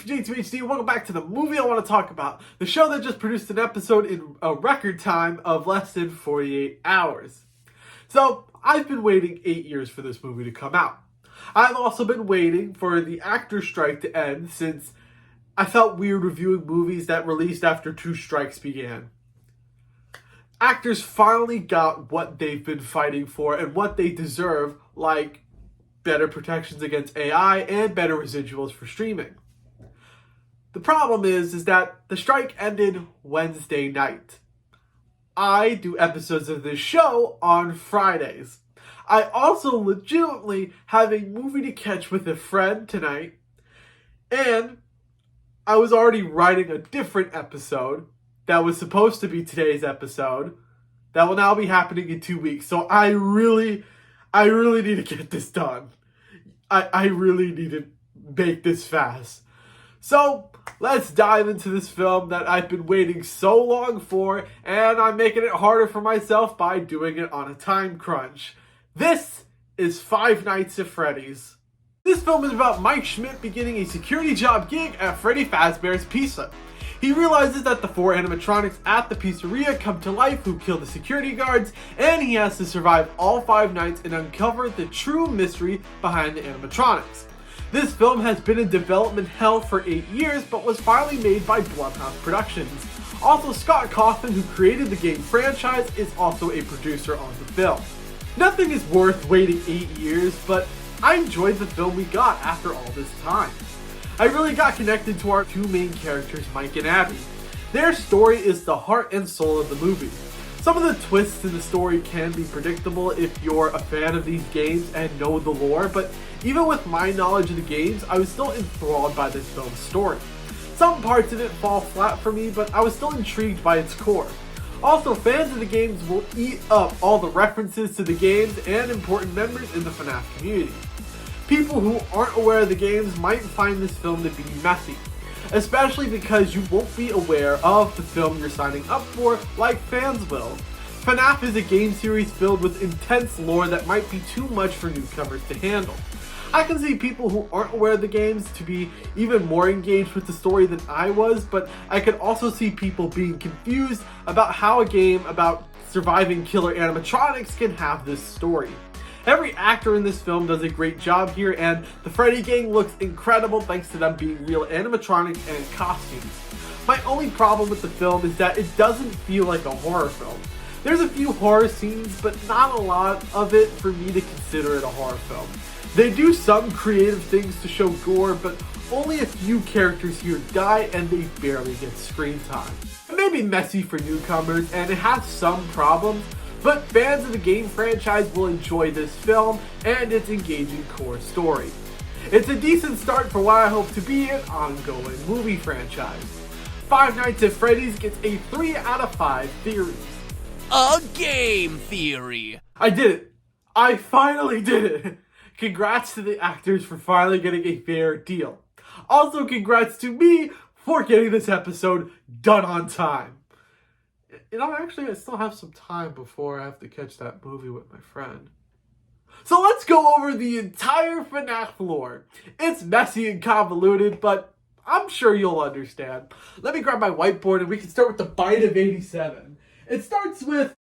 for JacobTubeHD, welcome back to the movie I want to talk about. The show that just produced an episode in a record time of less than 48 hours. So, I've been waiting 8 years for this movie to come out. I've also been waiting for the actor strike to end since I felt weird reviewing movies that released after 2 strikes began. Actors finally got what they've been fighting for and what they deserve, like better protections against AI and better residuals for streaming. The problem is that the strike ended Wednesday night. I do episodes of this show on Fridays. I also legitimately have a movie to catch with a friend tonight, and I was already writing a different episode that was supposed to be today's episode that will now be happening in 2 weeks. So I really need to get this done. I really need to make this fast. So let's dive into this film that I've been waiting so long for, and I'm making it harder for myself by doing it on a time crunch. This is Five Nights at Freddy's. This film is about Mike Schmidt beginning a security job gig at Freddy Fazbear's Pizza. He realizes that the 4 animatronics at the pizzeria come to life who kill the security guards, and he has to survive all 5 nights and uncover the true mystery behind the animatronics. This film has been in development hell for 8 years, but was finally made by Blumhouse Productions. Also, Scott Kaufman, who created the game franchise, is also a producer on the film. Nothing is worth waiting 8 years, but I enjoyed the film we got after all this time. I really got connected to our 2 main characters, Mike and Abby. Their story is the heart and soul of the movie. Some of the twists in the story can be predictable if you're a fan of these games and know the lore, but even with my knowledge of the games, I was still enthralled by this film's story. Some parts of it fall flat for me, but I was still intrigued by its core. Also, fans of the games will eat up all the references to the games and important members in the FNAF community. People who aren't aware of the games might find this film to be messy, especially because you won't be aware of the film you're signing up for like fans will. FNAF is a game series filled with intense lore that might be too much for newcomers to handle. I can see people who aren't aware of the games to be even more engaged with the story than I was, but I could also see people being confused about how a game about surviving killer animatronics can have this story. Every actor in this film does a great job here, and the Freddy gang looks incredible thanks to them being real animatronics and costumes. My only problem with the film is that it doesn't feel like a horror film. There's a few horror scenes, but not a lot of it for me to consider it a horror film. They do some creative things to show gore, but only a few characters here die and they barely get screen time. It may be messy for newcomers and it has some problems, but fans of the game franchise will enjoy this film and its engaging core story. It's a decent start for what I hope to be an ongoing movie franchise. Five Nights at Freddy's gets a 3 out of 5 theories. A game theory! I did it! I finally did it! Congrats to the actors for finally getting a fair deal. Also, congrats to me for getting this episode done on time. You know, actually, I still have some time before I have to catch that movie with my friend. So let's go over the entire FNAF lore. It's messy and convoluted, but I'm sure you'll understand. Let me grab my whiteboard and we can start with the bite of 87. It starts with...